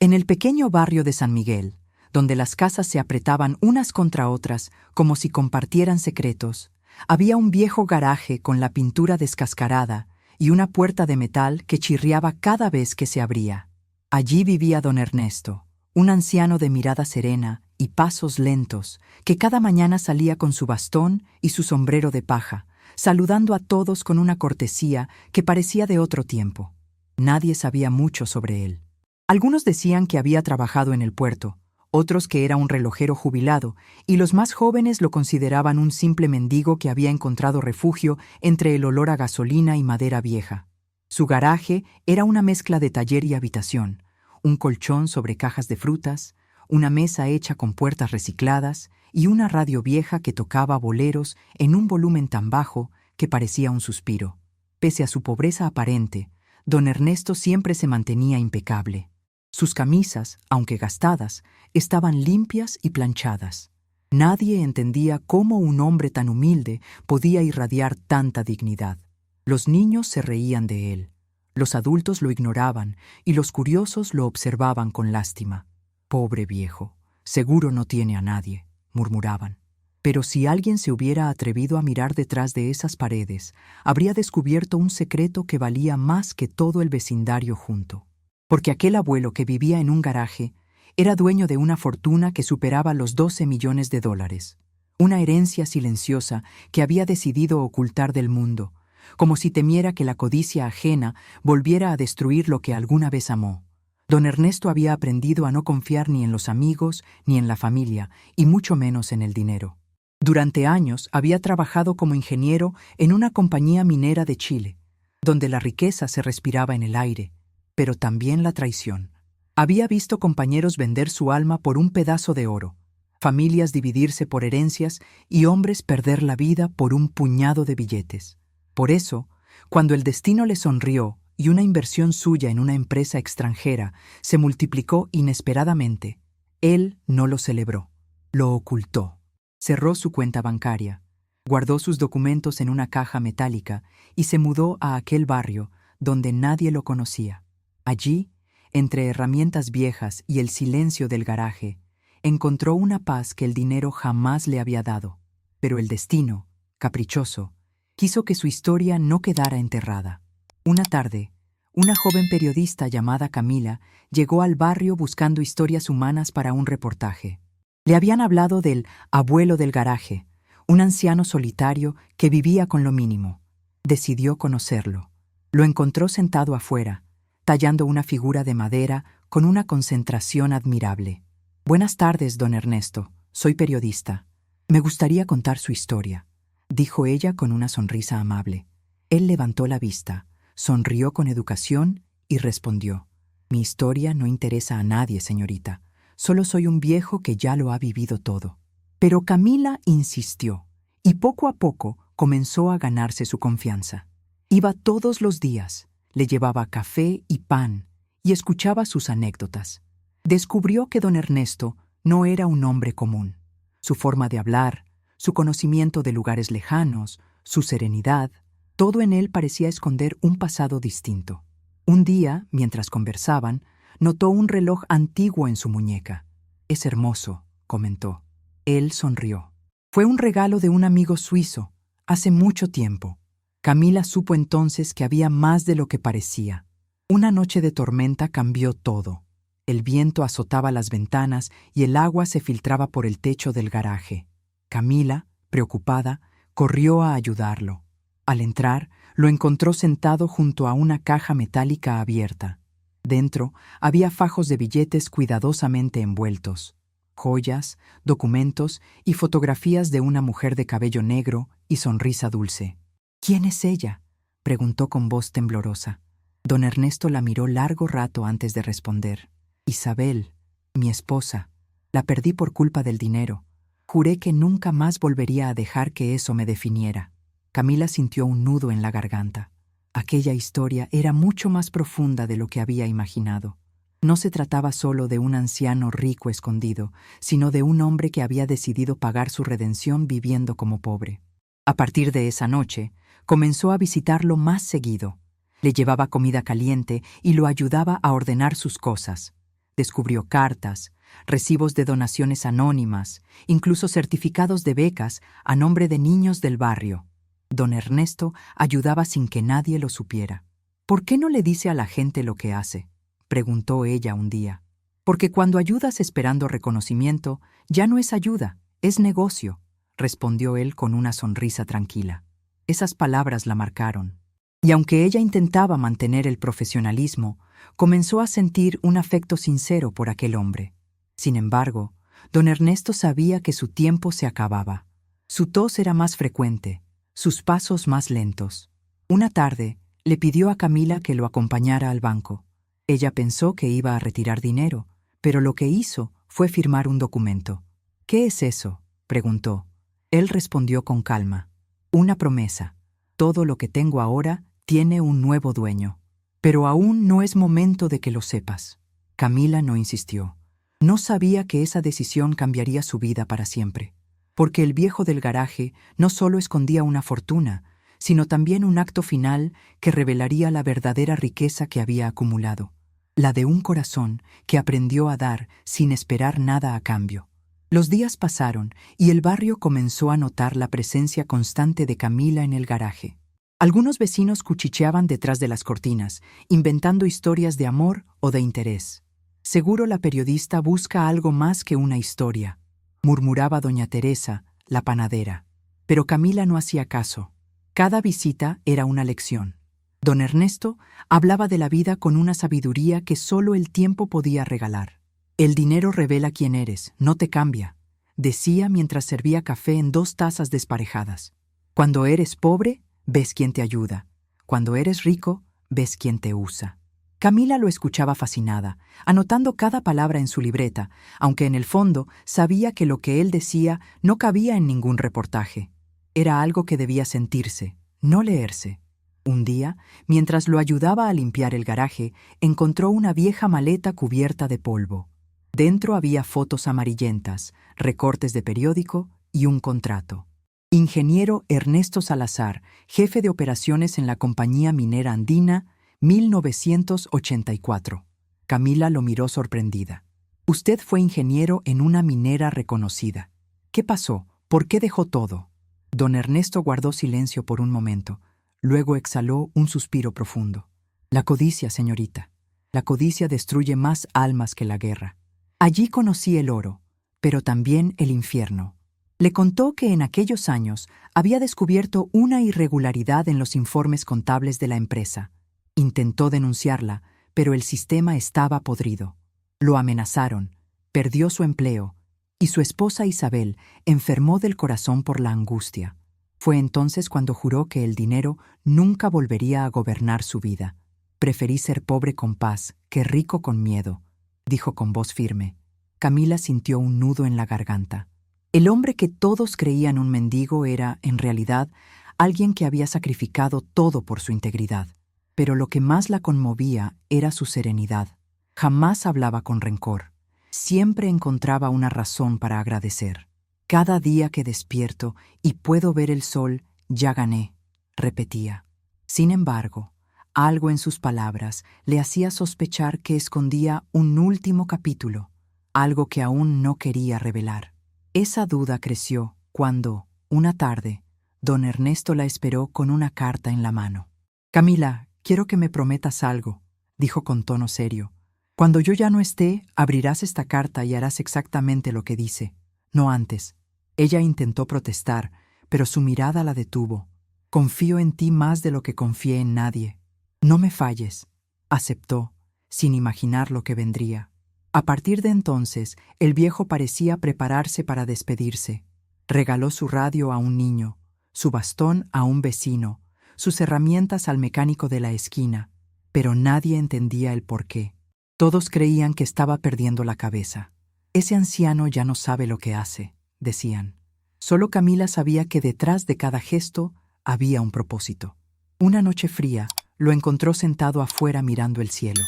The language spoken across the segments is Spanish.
En el pequeño barrio de San Miguel, donde las casas se apretaban unas contra otras como si compartieran secretos, había un viejo garaje con la pintura descascarada y una puerta de metal que chirriaba cada vez que se abría. Allí vivía don Ernesto, un anciano de mirada serena y pasos lentos, que cada mañana salía con su bastón y su sombrero de paja, saludando a todos con una cortesía que parecía de otro tiempo. Nadie sabía mucho sobre él. Algunos decían que había trabajado en el puerto, otros que era un relojero jubilado, y los más jóvenes lo consideraban un simple mendigo que había encontrado refugio entre el olor a gasolina y madera vieja. Su garaje era una mezcla de taller y habitación, un colchón sobre cajas de frutas, una mesa hecha con puertas recicladas y una radio vieja que tocaba boleros en un volumen tan bajo que parecía un suspiro. Pese a su pobreza aparente, don Ernesto siempre se mantenía impecable. Sus camisas, aunque gastadas, estaban limpias y planchadas. Nadie entendía cómo un hombre tan humilde podía irradiar tanta dignidad. Los niños se reían de él, los adultos lo ignoraban y los curiosos lo observaban con lástima. «Pobre viejo, seguro no tiene a nadie», murmuraban. Pero si alguien se hubiera atrevido a mirar detrás de esas paredes, habría descubierto un secreto que valía más que todo el vecindario junto. Porque aquel abuelo que vivía en un garaje era dueño de una fortuna que superaba los 12 millones de dólares, una herencia silenciosa que había decidido ocultar del mundo, como si temiera que la codicia ajena volviera a destruir lo que alguna vez amó. Don Ernesto había aprendido a no confiar ni en los amigos ni en la familia, y mucho menos en el dinero. Durante años había trabajado como ingeniero en una compañía minera de Chile, donde la riqueza se respiraba en el aire, pero también la traición. Había visto compañeros vender su alma por un pedazo de oro, familias dividirse por herencias y hombres perder la vida por un puñado de billetes. Por eso, cuando el destino le sonrió y una inversión suya en una empresa extranjera se multiplicó inesperadamente, él no lo celebró, lo ocultó. Cerró su cuenta bancaria, guardó sus documentos en una caja metálica y se mudó a aquel barrio donde nadie lo conocía. Allí, entre herramientas viejas y el silencio del garaje, encontró una paz que el dinero jamás le había dado. Pero el destino, caprichoso, quiso que su historia no quedara enterrada. Una tarde, una joven periodista llamada Camila llegó al barrio buscando historias humanas para un reportaje. Le habían hablado del abuelo del garaje, un anciano solitario que vivía con lo mínimo. Decidió conocerlo. Lo encontró sentado afuera, tallando una figura de madera con una concentración admirable. «Buenas tardes, don Ernesto. Soy periodista. Me gustaría contar su historia», dijo ella con una sonrisa amable. Él levantó la vista, sonrió con educación y respondió: «Mi historia no interesa a nadie, señorita. Solo soy un viejo que ya lo ha vivido todo». Pero Camila insistió, y poco a poco comenzó a ganarse su confianza. Iba todos los días, le llevaba café y pan, y escuchaba sus anécdotas. Descubrió que don Ernesto no era un hombre común. Su forma de hablar, su conocimiento de lugares lejanos, su serenidad, todo en él parecía esconder un pasado distinto. Un día, mientras conversaban, notó un reloj antiguo en su muñeca. «Es hermoso», comentó. Él sonrió. «Fue un regalo de un amigo suizo, hace mucho tiempo». Camila supo entonces que había más de lo que parecía. Una noche de tormenta cambió todo. El viento azotaba las ventanas y el agua se filtraba por el techo del garaje. Camila, preocupada, corrió a ayudarlo. Al entrar, lo encontró sentado junto a una caja metálica abierta. Dentro había fajos de billetes cuidadosamente envueltos, joyas, documentos y fotografías de una mujer de cabello negro y sonrisa dulce. «¿Quién es ella?», preguntó con voz temblorosa. Don Ernesto la miró largo rato antes de responder. «Isabel, mi esposa. La perdí por culpa del dinero. Juré que nunca más volvería a dejar que eso me definiera». Camila sintió un nudo en la garganta. Aquella historia era mucho más profunda de lo que había imaginado. No se trataba solo de un anciano rico escondido, sino de un hombre que había decidido pagar su redención viviendo como pobre. A partir de esa noche, comenzó a visitarlo más seguido. Le llevaba comida caliente y lo ayudaba a ordenar sus cosas. Descubrió cartas, recibos de donaciones anónimas, incluso certificados de becas a nombre de niños del barrio. Don Ernesto ayudaba sin que nadie lo supiera. «¿Por qué no le dice a la gente lo que hace?», preguntó ella un día. «Porque cuando ayudas esperando reconocimiento, ya no es ayuda, es negocio», respondió él con una sonrisa tranquila. Esas palabras la marcaron. Y aunque ella intentaba mantener el profesionalismo, comenzó a sentir un afecto sincero por aquel hombre. Sin embargo, don Ernesto sabía que su tiempo se acababa. Su tos era más frecuente, sus pasos más lentos. Una tarde, le pidió a Camila que lo acompañara al banco. Ella pensó que iba a retirar dinero, pero lo que hizo fue firmar un documento. «¿Qué es eso?», preguntó. Él respondió con calma. «Una promesa. Todo lo que tengo ahora tiene un nuevo dueño. Pero aún no es momento de que lo sepas». Camila no insistió. No sabía que esa decisión cambiaría su vida para siempre, porque el viejo del garaje no solo escondía una fortuna, sino también un acto final que revelaría la verdadera riqueza que había acumulado, la de un corazón que aprendió a dar sin esperar nada a cambio. Los días pasaron y el barrio comenzó a notar la presencia constante de Camila en el garaje. Algunos vecinos cuchicheaban detrás de las cortinas, inventando historias de amor o de interés. «Seguro la periodista busca algo más que una historia», murmuraba doña Teresa, la panadera. Pero Camila no hacía caso. Cada visita era una lección. Don Ernesto hablaba de la vida con una sabiduría que solo el tiempo podía regalar. «El dinero revela quién eres, no te cambia», decía mientras servía café en 2 tazas desparejadas. «Cuando eres pobre, ves quién te ayuda. Cuando eres rico, ves quién te usa». Camila lo escuchaba fascinada, anotando cada palabra en su libreta, aunque en el fondo sabía que lo que él decía no cabía en ningún reportaje. Era algo que debía sentirse, no leerse. Un día, mientras lo ayudaba a limpiar el garaje, encontró una vieja maleta cubierta de polvo. Dentro había fotos amarillentas, recortes de periódico y un contrato. Ingeniero Ernesto Salazar, jefe de operaciones en la Compañía Minera Andina, 1984. Camila lo miró sorprendida. «Usted fue ingeniero en una minera reconocida. ¿Qué pasó? ¿Por qué dejó todo?». Don Ernesto guardó silencio por un momento. Luego exhaló un suspiro profundo. «La codicia, señorita. La codicia destruye más almas que la guerra. Allí conocí el oro, pero también el infierno». Le contó que en aquellos años había descubierto una irregularidad en los informes contables de la empresa. Intentó denunciarla, pero el sistema estaba podrido. Lo amenazaron, perdió su empleo, y su esposa Isabel enfermó del corazón por la angustia. Fue entonces cuando juró que el dinero nunca volvería a gobernar su vida. «Preferí ser pobre con paz que rico con miedo», dijo con voz firme. Camila sintió un nudo en la garganta. El hombre que todos creían un mendigo era, en realidad, alguien que había sacrificado todo por su integridad. Pero lo que más la conmovía era su serenidad. Jamás hablaba con rencor. Siempre encontraba una razón para agradecer. «Cada día que despierto y puedo ver el sol, ya gané», repetía. Sin embargo, algo en sus palabras le hacía sospechar que escondía un último capítulo, algo que aún no quería revelar. Esa duda creció cuando, una tarde, don Ernesto la esperó con una carta en la mano. «Camila, quiero que me prometas algo», dijo con tono serio. «Cuando yo ya no esté, abrirás esta carta y harás exactamente lo que dice, no antes». Ella intentó protestar, pero su mirada la detuvo. «Confío en ti más de lo que confié en nadie. No me falles», aceptó, sin imaginar lo que vendría. A partir de entonces, el viejo parecía prepararse para despedirse. Regaló su radio a un niño, su bastón a un vecino, sus herramientas al mecánico de la esquina, pero nadie entendía el porqué. Todos creían que estaba perdiendo la cabeza. «Ese anciano ya no sabe lo que hace», decían. Solo Camila sabía que detrás de cada gesto había un propósito. Una noche fría, lo encontró sentado afuera mirando el cielo.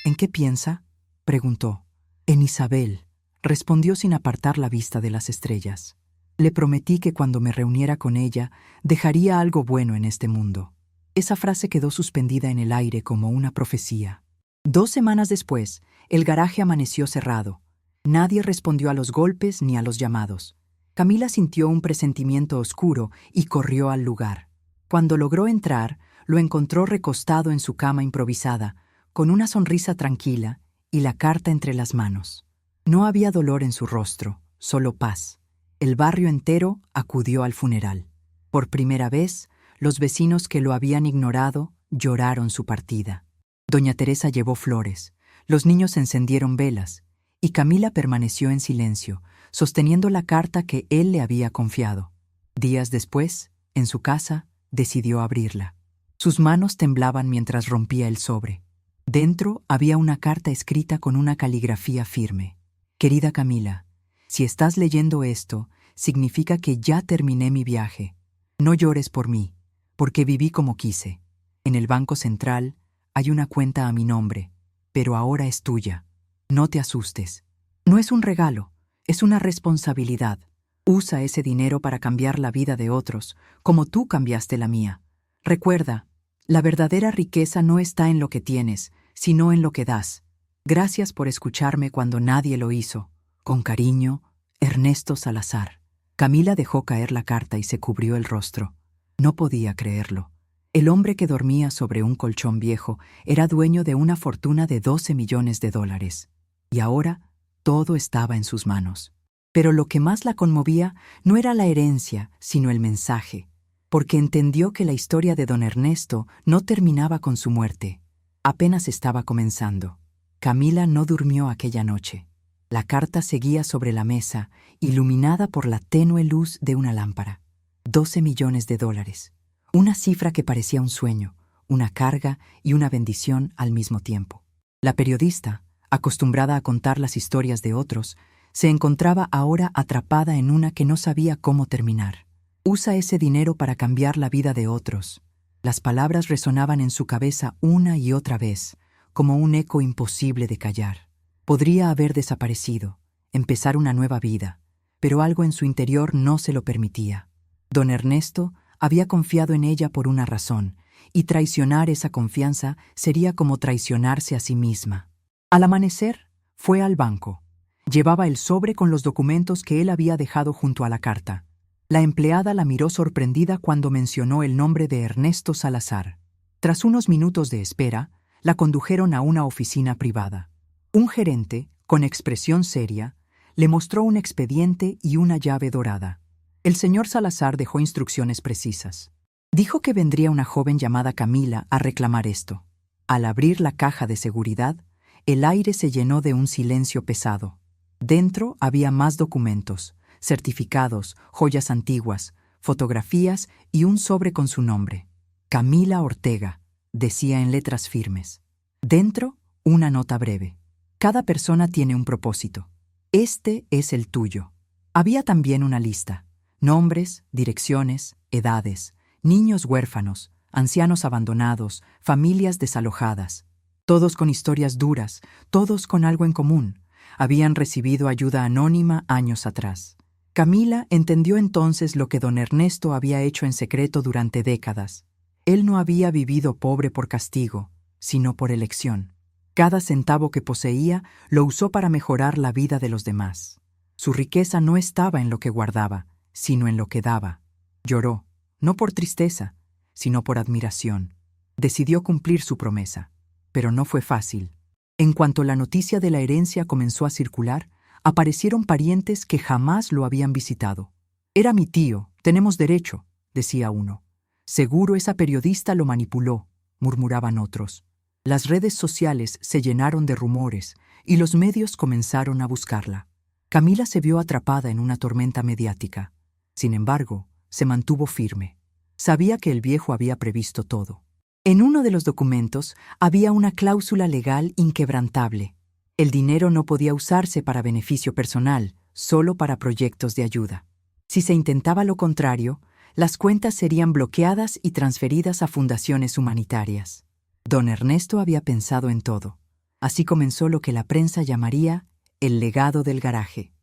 «¿En qué piensa?», preguntó. «En Isabel», respondió sin apartar la vista de las estrellas. «Le prometí que cuando me reuniera con ella, dejaría algo bueno en este mundo». Esa frase quedó suspendida en el aire como una profecía. 2 semanas después, El garaje amaneció cerrado. Nadie respondió a los golpes ni a los llamados. Camila sintió un presentimiento oscuro y corrió al lugar. Cuando logró entrar, lo encontró recostado en su cama improvisada, con una sonrisa tranquila y la carta entre las manos. No había dolor en su rostro, solo paz. El barrio entero acudió al funeral. Por primera vez, los vecinos que lo habían ignorado lloraron su partida. Doña Teresa llevó flores, los niños encendieron velas, y Camila permaneció en silencio, sosteniendo la carta que él le había confiado. Días después, en su casa, decidió abrirla. Sus manos temblaban mientras rompía el sobre. Dentro había una carta escrita con una caligrafía firme. Querida Camila, si estás leyendo esto, significa que ya terminé mi viaje. No llores por mí, porque viví como quise. En el Banco Central hay una cuenta a mi nombre, pero ahora es tuya. No te asustes. No es un regalo, es una responsabilidad. Usa ese dinero para cambiar la vida de otros, como tú cambiaste la mía. Recuerda, la verdadera riqueza no está en lo que tienes, sino en lo que das. Gracias por escucharme cuando nadie lo hizo. Con cariño, Ernesto Salazar. Camila dejó caer la carta y se cubrió el rostro. No podía creerlo. El hombre que dormía sobre un colchón viejo era dueño de una fortuna de $12 millones. Y ahora todo estaba en sus manos. Pero lo que más la conmovía no era la herencia, sino el mensaje, porque entendió que la historia de don Ernesto no terminaba con su muerte. Apenas estaba comenzando. Camila no durmió aquella noche. La carta seguía sobre la mesa, iluminada por la tenue luz de una lámpara. $12 millones. Una cifra que parecía un sueño, una carga y una bendición al mismo tiempo. La periodista, acostumbrada a contar las historias de otros, se encontraba ahora atrapada en una que no sabía cómo terminar. Usa ese dinero para cambiar la vida de otros. Las palabras resonaban en su cabeza una y otra vez, como un eco imposible de callar. Podría haber desaparecido, empezar una nueva vida, pero algo en su interior no se lo permitía. Don Ernesto había confiado en ella por una razón, y traicionar esa confianza sería como traicionarse a sí misma. Al amanecer, fue al banco. Llevaba el sobre con los documentos que él había dejado junto a la carta. La empleada la miró sorprendida cuando mencionó el nombre de Ernesto Salazar. Tras unos minutos de espera, la condujeron a una oficina privada. Un gerente, con expresión seria, le mostró un expediente y una llave dorada. El señor Salazar dejó instrucciones precisas. Dijo que vendría una joven llamada Camila a reclamar esto. Al abrir la caja de seguridad, el aire se llenó de un silencio pesado. Dentro había más documentos, certificados, joyas antiguas, fotografías y un sobre con su nombre. Camila Ortega, decía en letras firmes. Dentro, una nota breve. Cada persona tiene un propósito. Este es el tuyo. Había también una lista. Nombres, direcciones, edades, niños huérfanos, ancianos abandonados, familias desalojadas. Todos con historias duras, todos con algo en común. Habían recibido ayuda anónima años atrás. Camila entendió entonces lo que don Ernesto había hecho en secreto durante décadas. Él no había vivido pobre por castigo, sino por elección. Cada centavo que poseía lo usó para mejorar la vida de los demás. Su riqueza no estaba en lo que guardaba, sino en lo que daba. Lloró, no por tristeza, sino por admiración. Decidió cumplir su promesa, pero no fue fácil. En cuanto la noticia de la herencia comenzó a circular, aparecieron parientes que jamás lo habían visitado. «Era mi tío, tenemos derecho», decía uno. «Seguro esa periodista lo manipuló», murmuraban otros. Las redes sociales se llenaron de rumores y los medios comenzaron a buscarla. Camila se vio atrapada en una tormenta mediática. Sin embargo, se mantuvo firme. Sabía que el viejo había previsto todo. En uno de los documentos había una cláusula legal inquebrantable. El dinero no podía usarse para beneficio personal, solo para proyectos de ayuda. Si se intentaba lo contrario, las cuentas serían bloqueadas y transferidas a fundaciones humanitarias. Don Ernesto había pensado en todo. Así comenzó lo que la prensa llamaría el legado del garaje.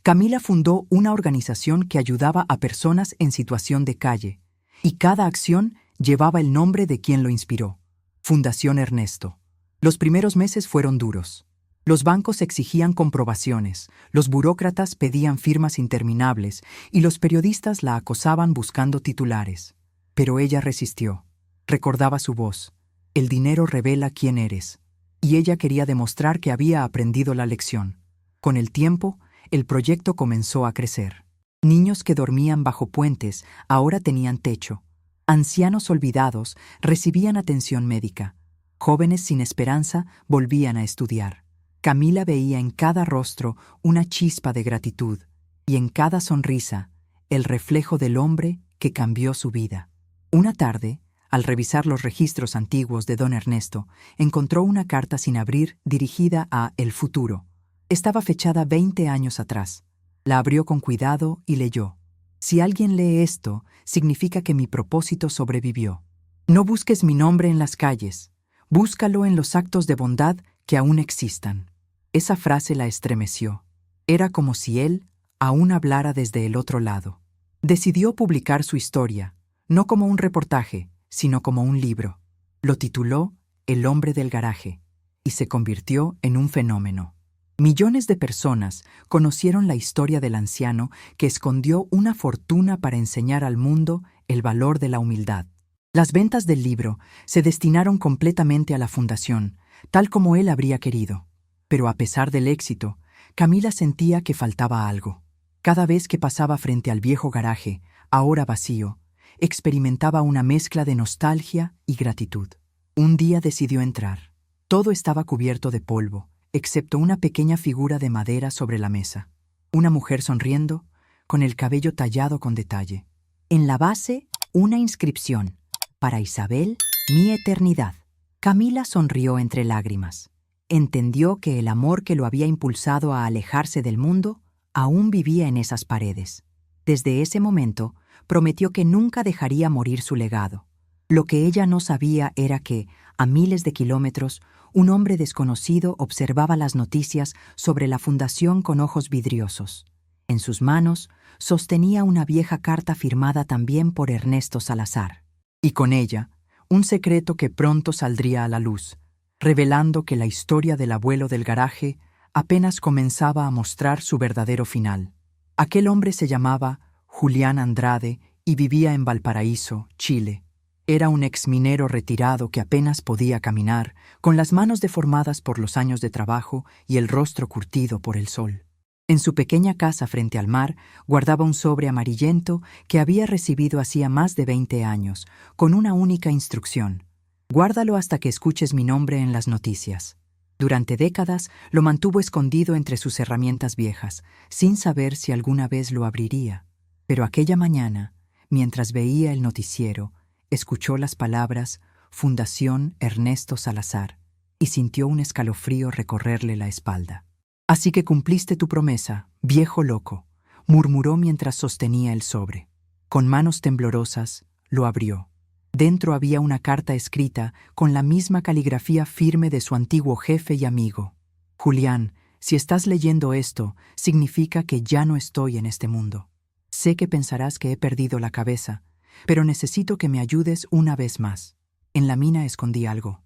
Camila fundó una organización que ayudaba a personas en situación de calle, y cada acción llevaba el nombre de quien lo inspiró. Fundación Ernesto. Los primeros meses fueron duros. Los bancos exigían comprobaciones, los burócratas pedían firmas interminables y los periodistas la acosaban buscando titulares. Pero ella resistió. Recordaba su voz. El dinero revela quién eres. Y ella quería demostrar que había aprendido la lección. Con el tiempo, el proyecto comenzó a crecer. Niños que dormían bajo puentes ahora tenían techo. Ancianos olvidados recibían atención médica. Jóvenes sin esperanza volvían a estudiar. Camila veía en cada rostro una chispa de gratitud y en cada sonrisa el reflejo del hombre que cambió su vida. Una tarde, al revisar los registros antiguos de don Ernesto, encontró una carta sin abrir dirigida a El Futuro. Estaba fechada 20 años atrás. La abrió con cuidado y leyó. Si alguien lee esto, significa que mi propósito sobrevivió. No busques mi nombre en las calles. Búscalo en los actos de bondad que aún existan. Esa frase la estremeció. Era como si él aún hablara desde el otro lado. Decidió publicar su historia, no como un reportaje, sino como un libro. Lo tituló El hombre del garaje, y se convirtió en un fenómeno. Millones de personas conocieron la historia del anciano que escondió una fortuna para enseñar al mundo el valor de la humildad. Las ventas del libro se destinaron completamente a la fundación, tal como él habría querido. Pero a pesar del éxito, Camila sentía que faltaba algo. Cada vez que pasaba frente al viejo garaje, ahora vacío, experimentaba una mezcla de nostalgia y gratitud. Un día decidió entrar. Todo estaba cubierto de polvo, excepto una pequeña figura de madera sobre la mesa. Una mujer sonriendo, con el cabello tallado con detalle. En la base, una inscripción. Para Isabel, mi eternidad. Camila sonrió entre lágrimas. Entendió que el amor que lo había impulsado a alejarse del mundo aún vivía en esas paredes. Desde ese momento, prometió que nunca dejaría morir su legado. Lo que ella no sabía era que, a miles de kilómetros, un hombre desconocido observaba las noticias sobre la fundación con ojos vidriosos. En sus manos sostenía una vieja carta firmada también por Ernesto Salazar. Y con ella, un secreto que pronto saldría a la luz, revelando que la historia del abuelo del garaje apenas comenzaba a mostrar su verdadero final. Aquel hombre se llamaba Julián Andrade y vivía en Valparaíso, Chile. Era un exminero retirado que apenas podía caminar, con las manos deformadas por los años de trabajo y el rostro curtido por el sol. En su pequeña casa frente al mar guardaba un sobre amarillento que había recibido hacía más de 20 años, con una única instrucción: guárdalo hasta que escuches mi nombre en las noticias. Durante décadas lo mantuvo escondido entre sus herramientas viejas, sin saber si alguna vez lo abriría. Pero aquella mañana, mientras veía el noticiero, escuchó las palabras Fundación Ernesto Salazar y sintió un escalofrío recorrerle la espalda. «Así que cumpliste tu promesa, viejo loco», murmuró mientras sostenía el sobre. Con manos temblorosas, lo abrió. Dentro había una carta escrita con la misma caligrafía firme de su antiguo jefe y amigo. «Julián, si estás leyendo esto, significa que ya no estoy en este mundo. Sé que pensarás que he perdido la cabeza, pero necesito que me ayudes una vez más. En la mina escondí algo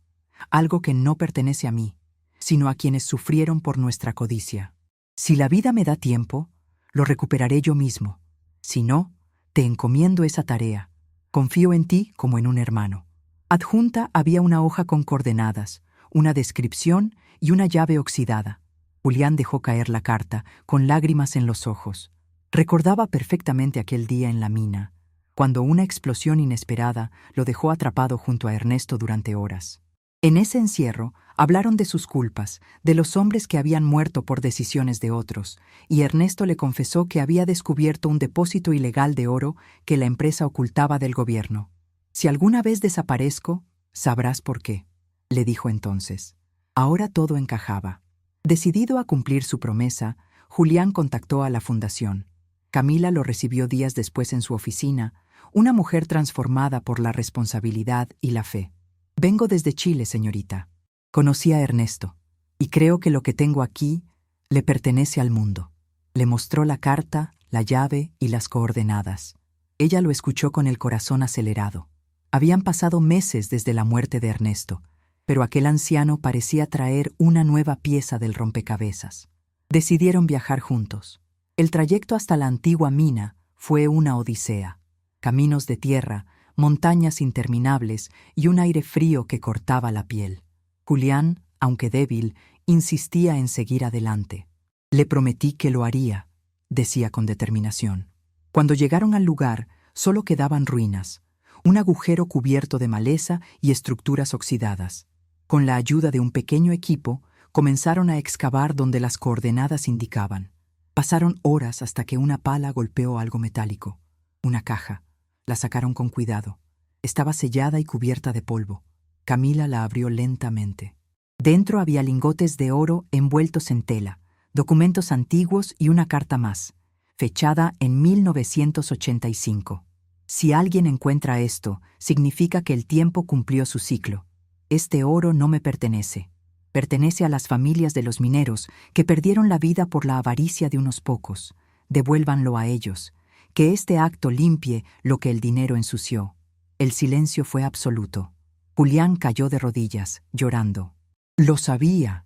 que no pertenece a mí, sino a quienes sufrieron por nuestra codicia. Si la vida me da tiempo, lo recuperaré yo mismo. Si no, te encomiendo esa tarea. Confío en ti como en un hermano». Adjunta había una hoja con coordenadas, una descripción y una llave oxidada. Julián dejó caer la carta, con lágrimas en los ojos. Recordaba perfectamente aquel día en la mina, cuando una explosión inesperada lo dejó atrapado junto a Ernesto durante horas. En ese encierro hablaron de sus culpas, de los hombres que habían muerto por decisiones de otros, y Ernesto le confesó que había descubierto un depósito ilegal de oro que la empresa ocultaba del gobierno. «Si alguna vez desaparezco, sabrás por qué», le dijo entonces. Ahora todo encajaba. Decidido a cumplir su promesa, Julián contactó a la fundación. Camila lo recibió días después en su oficina, una mujer transformada por la responsabilidad y la fe. «Vengo desde Chile, señorita. Conocí a Ernesto, y creo que lo que tengo aquí le pertenece al mundo». Le mostró la carta, la llave y las coordenadas. Ella lo escuchó con el corazón acelerado. Habían pasado meses desde la muerte de Ernesto, pero aquel anciano parecía traer una nueva pieza del rompecabezas. Decidieron viajar juntos. El trayecto hasta la antigua mina fue una odisea. Caminos de tierra, montañas interminables y un aire frío que cortaba la piel. Julián, aunque débil, insistía en seguir adelante. «Le prometí que lo haría», decía con determinación. Cuando llegaron al lugar, solo quedaban ruinas, un agujero cubierto de maleza y estructuras oxidadas. Con la ayuda de un pequeño equipo, comenzaron a excavar donde las coordenadas indicaban. Pasaron horas hasta que una pala golpeó algo metálico. Una caja. La sacaron con cuidado. Estaba sellada y cubierta de polvo. Camila la abrió lentamente. Dentro había lingotes de oro envueltos en tela, documentos antiguos y una carta más, fechada en 1985. Si alguien encuentra esto, significa que el tiempo cumplió su ciclo. Este oro no me pertenece. Pertenece a las familias de los mineros que perdieron la vida por la avaricia de unos pocos. Devuélvanlo a ellos. Que este acto limpie lo que el dinero ensució. El silencio fue absoluto. Julián cayó de rodillas, llorando. «Lo sabía,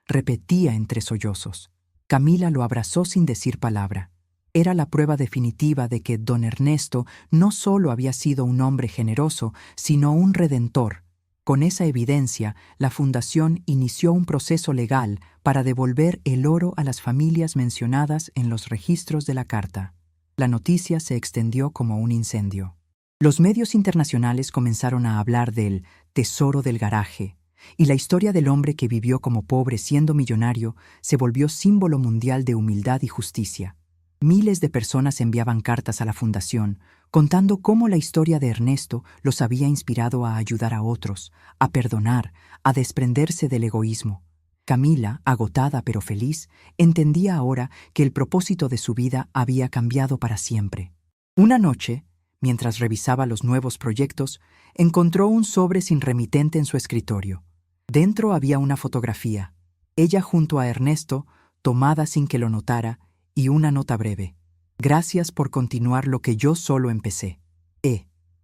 repetía entre sollozos. Camila lo abrazó sin decir palabra. Era la prueba definitiva de que don Ernesto no solo había sido un hombre generoso, sino un redentor. Con esa evidencia, la fundación inició un proceso legal para devolver el oro a las familias mencionadas en los registros de la carta. La noticia se extendió como un incendio. Los medios internacionales comenzaron a hablar del tesoro del garaje, y la historia del hombre que vivió como pobre siendo millonario se volvió símbolo mundial de humildad y justicia. Miles de personas enviaban cartas a la fundación, contando cómo la historia de Ernesto los había inspirado a ayudar a otros, a perdonar, a desprenderse del egoísmo. Camila, agotada pero feliz, entendía ahora que el propósito de su vida había cambiado para siempre. Una noche, mientras revisaba los nuevos proyectos, encontró un sobre sin remitente en su escritorio. Dentro había una fotografía, ella junto a Ernesto, tomada sin que lo notara, y una nota breve. «Gracias por continuar lo que yo solo empecé.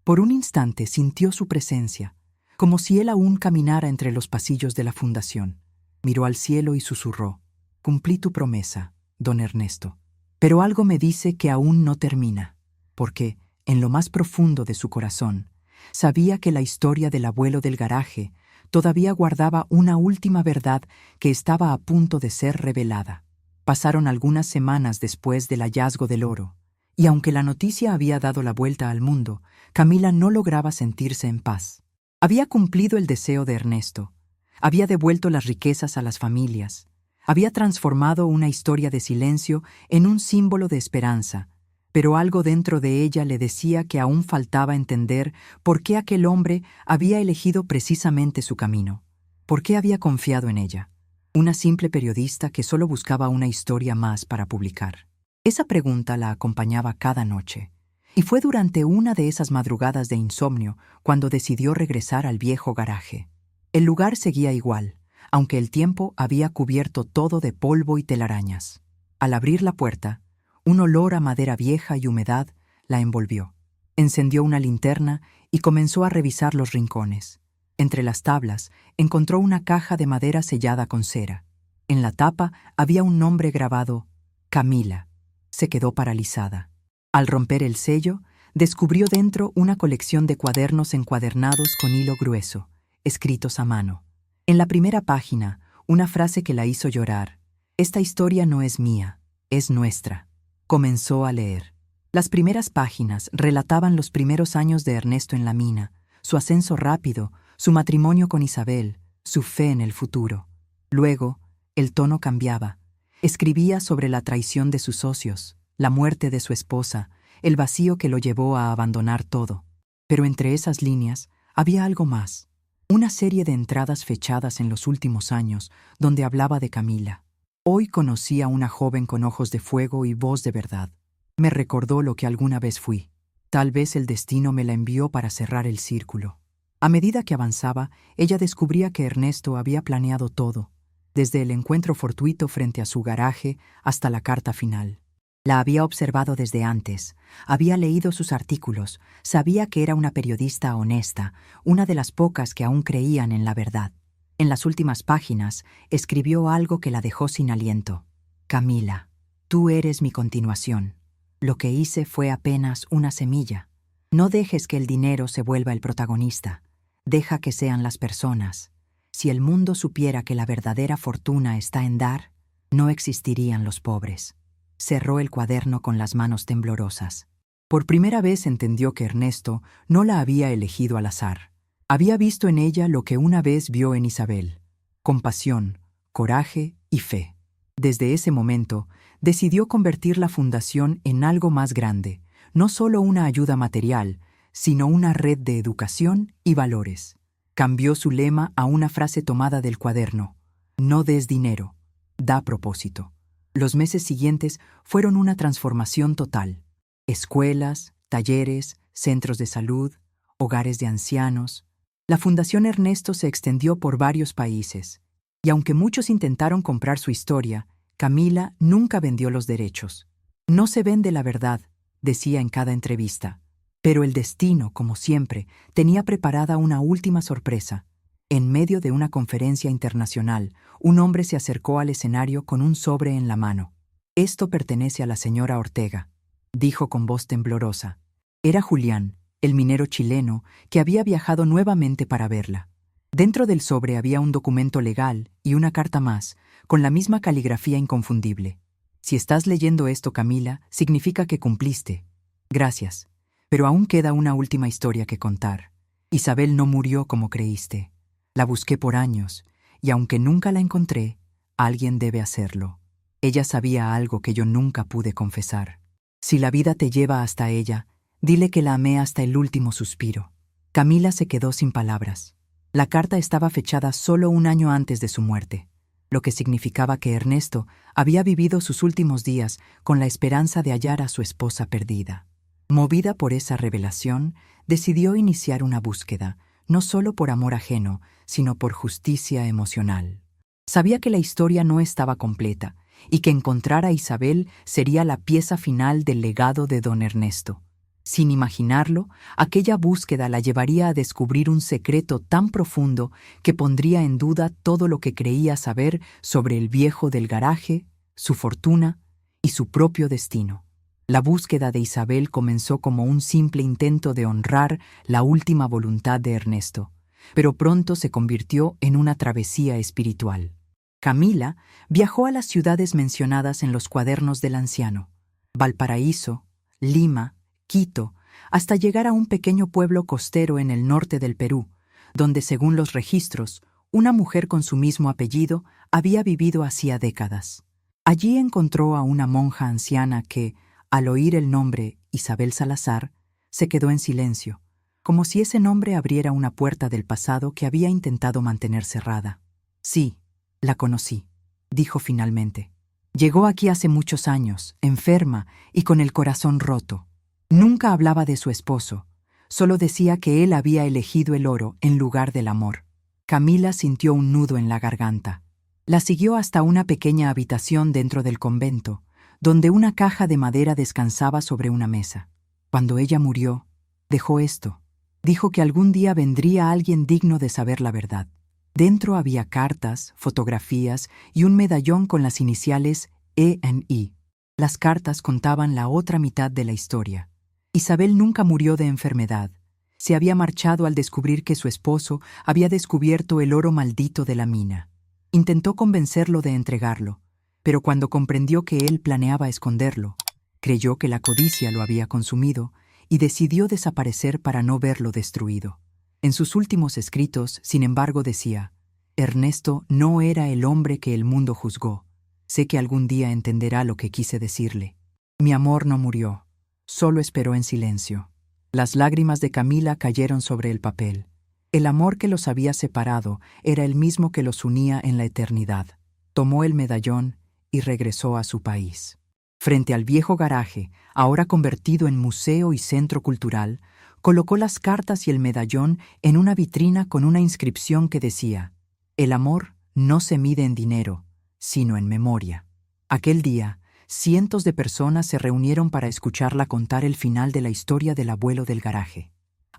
Por un instante sintió su presencia, como si él aún caminara entre los pasillos de la fundación. Miró al cielo y susurró. «Cumplí tu promesa, don Ernesto. Pero algo me dice que aún no termina, porque, en lo más profundo de su corazón, sabía que la historia del abuelo del garaje todavía guardaba una última verdad que estaba a punto de ser revelada». Pasaron algunas semanas después del hallazgo del oro, y aunque la noticia había dado la vuelta al mundo, Camila no lograba sentirse en paz. Había cumplido el deseo de Ernesto, había devuelto las riquezas a las familias, había transformado una historia de silencio en un símbolo de esperanza, pero algo dentro de ella le decía que aún faltaba entender por qué aquel hombre había elegido precisamente su camino, por qué había confiado en ella. Una simple periodista que solo buscaba una historia más para publicar. Esa pregunta la acompañaba cada noche, y fue durante una de esas madrugadas de insomnio cuando decidió regresar al viejo garaje. El lugar seguía igual, aunque el tiempo había cubierto todo de polvo y telarañas. Al abrir la puerta, un olor a madera vieja y humedad la envolvió. Encendió una linterna y comenzó a revisar los rincones. Entre las tablas encontró una caja de madera sellada con cera. En la tapa había un nombre grabado, Camila. Se quedó paralizada. Al romper el sello, descubrió dentro una colección de cuadernos encuadernados con hilo grueso, escritos a mano. En la primera página, una frase que la hizo llorar. «Esta historia no es mía, es nuestra». Comenzó a leer. Las primeras páginas relataban los primeros años de Ernesto en la mina, su ascenso rápido, su matrimonio con Isabel, su fe en el futuro. Luego, el tono cambiaba. Escribía sobre la traición de sus socios, la muerte de su esposa, el vacío que lo llevó a abandonar todo. Pero entre esas líneas había algo más. Una serie de entradas fechadas en los últimos años, donde hablaba de Camila. «Hoy conocí a una joven con ojos de fuego y voz de verdad. Me recordó lo que alguna vez fui. Tal vez el destino me la envió para cerrar el círculo». A medida que avanzaba, ella descubría que Ernesto había planeado todo, desde el encuentro fortuito frente a su garaje hasta la carta final. La había observado desde antes, había leído sus artículos, sabía que era una periodista honesta, una de las pocas que aún creían en la verdad. En las últimas páginas, escribió algo que la dejó sin aliento. Camila, tú eres mi continuación. Lo que hice fue apenas una semilla. No dejes que el dinero se vuelva el protagonista. Deja que sean las personas. Si el mundo supiera que la verdadera fortuna está en dar, no existirían los pobres. Cerró el cuaderno con las manos temblorosas. Por primera vez entendió que Ernesto no la había elegido al azar. Había visto en ella lo que una vez vio en Isabel: compasión, coraje y fe. Desde ese momento, decidió convertir la fundación en algo más grande, no solo una ayuda material, sino una red de educación y valores. Cambió su lema a una frase tomada del cuaderno: no des dinero, da propósito. Los meses siguientes fueron una transformación total. Escuelas, talleres, centros de salud, hogares de ancianos. La Fundación Ernesto se extendió por varios países, y aunque muchos intentaron comprar su historia, Camila nunca vendió los derechos. No se vende la verdad, decía en cada entrevista. Pero el destino, como siempre, tenía preparada una última sorpresa. En medio de una conferencia internacional, un hombre se acercó al escenario con un sobre en la mano. «Esto pertenece a la señora Ortega», dijo con voz temblorosa. Era Julián, el minero chileno, que había viajado nuevamente para verla. Dentro del sobre había un documento legal y una carta más, con la misma caligrafía inconfundible. «Si estás leyendo esto, Camila, significa que cumpliste. Gracias. Pero aún queda una última historia que contar. Isabel no murió como creíste. La busqué por años, y aunque nunca la encontré, alguien debe hacerlo. Ella sabía algo que yo nunca pude confesar. Si la vida te lleva hasta ella, dile que la amé hasta el último suspiro». Camila se quedó sin palabras. La carta estaba fechada solo un año antes de su muerte, lo que significaba que Ernesto había vivido sus últimos días con la esperanza de hallar a su esposa perdida. Movida por esa revelación, decidió iniciar una búsqueda, no solo por amor ajeno, sino por justicia emocional. Sabía que la historia no estaba completa y que encontrar a Isabel sería la pieza final del legado de don Ernesto. Sin imaginarlo, aquella búsqueda la llevaría a descubrir un secreto tan profundo que pondría en duda todo lo que creía saber sobre el viejo del garaje, su fortuna y su propio destino. La búsqueda de Isabel comenzó como un simple intento de honrar la última voluntad de Ernesto, pero pronto se convirtió en una travesía espiritual. Camila viajó a las ciudades mencionadas en los cuadernos del anciano: Valparaíso, Lima, Quito, hasta llegar a un pequeño pueblo costero en el norte del Perú, donde, según los registros, una mujer con su mismo apellido había vivido hacía décadas. Allí encontró a una monja anciana que, al oír el nombre Isabel Salazar, se quedó en silencio, como si ese nombre abriera una puerta del pasado que había intentado mantener cerrada. «Sí, la conocí», dijo finalmente. «Llegó aquí hace muchos años, enferma y con el corazón roto. Nunca hablaba de su esposo, solo decía que él había elegido el oro en lugar del amor». Camila sintió un nudo en la garganta. La siguió hasta una pequeña habitación dentro del convento, donde una caja de madera descansaba sobre una mesa. Cuando ella murió, dejó esto. Dijo que algún día vendría alguien digno de saber la verdad. Dentro había cartas, fotografías y un medallón con las iniciales E&I. Las cartas contaban la otra mitad de la historia. Isabel nunca murió de enfermedad. Se había marchado al descubrir que su esposo había descubierto el oro maldito de la mina. Intentó convencerlo de entregarlo, pero cuando comprendió que él planeaba esconderlo, creyó que la codicia lo había consumido y decidió desaparecer para no verlo destruido. En sus últimos escritos, sin embargo, decía: «Ernesto no era el hombre que el mundo juzgó. Sé que algún día entenderá lo que quise decirle. Mi amor no murió, solo esperó en silencio». Las lágrimas de Camila cayeron sobre el papel. El amor que los había separado era el mismo que los unía en la eternidad. Tomó el medallón y regresó a su país. Frente al viejo garaje, ahora convertido en museo y centro cultural, colocó las cartas y el medallón en una vitrina con una inscripción que decía: «El amor no se mide en dinero, sino en memoria». Aquel día cientos de personas se reunieron para escucharla contar el final de la historia del abuelo del garaje.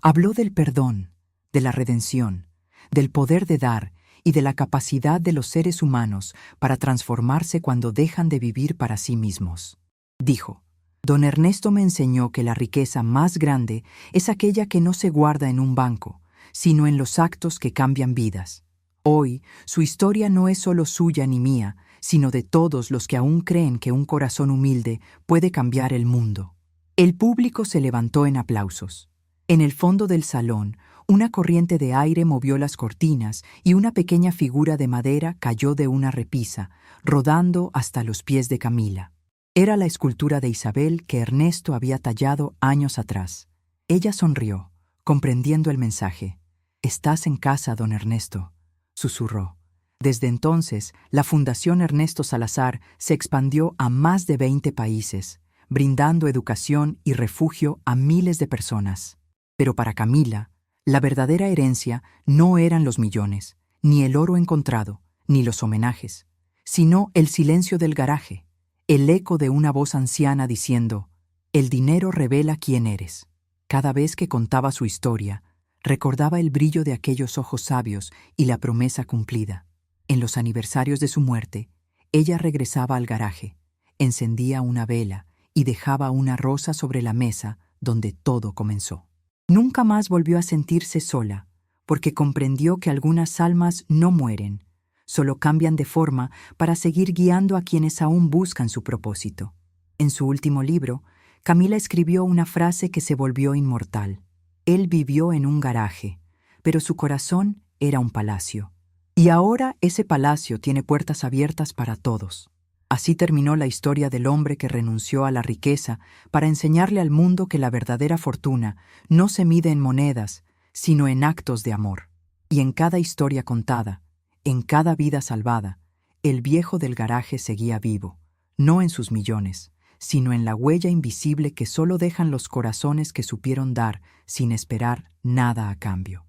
Habló del perdón, de la redención, del poder de dar y de la capacidad de los seres humanos para transformarse cuando dejan de vivir para sí mismos. Dijo: Don Ernesto me enseñó que la riqueza más grande es aquella que no se guarda en un banco, sino en los actos que cambian vidas. Hoy, su historia no es solo suya ni mía, sino de todos los que aún creen que un corazón humilde puede cambiar el mundo. El público se levantó en aplausos. En el fondo del salón, una corriente de aire movió las cortinas y una pequeña figura de madera cayó de una repisa, rodando hasta los pies de Camila. Era la escultura de Isabel que Ernesto había tallado años atrás. Ella sonrió, comprendiendo el mensaje. «Estás en casa, don Ernesto», susurró. Desde entonces, la Fundación Ernesto Salazar se expandió a más de 20 países, brindando educación y refugio a miles de personas. Pero para Camila, la verdadera herencia no eran los millones, ni el oro encontrado, ni los homenajes, sino el silencio del garaje, el eco de una voz anciana diciendo: «El dinero revela quién eres». Cada vez que contaba su historia, recordaba el brillo de aquellos ojos sabios y la promesa cumplida. En los aniversarios de su muerte, ella regresaba al garaje, encendía una vela y dejaba una rosa sobre la mesa donde todo comenzó. Nunca más volvió a sentirse sola, porque comprendió que algunas almas no mueren, solo cambian de forma para seguir guiando a quienes aún buscan su propósito. En su último libro, Camila escribió una frase que se volvió inmortal. Él vivió en un garaje, pero su corazón era un palacio. Y ahora ese palacio tiene puertas abiertas para todos. Así terminó la historia del hombre que renunció a la riqueza para enseñarle al mundo que la verdadera fortuna no se mide en monedas, sino en actos de amor. Y en cada historia contada, en cada vida salvada, el viejo del garaje seguía vivo, no en sus millones, sino en la huella invisible que solo dejan los corazones que supieron dar sin esperar nada a cambio.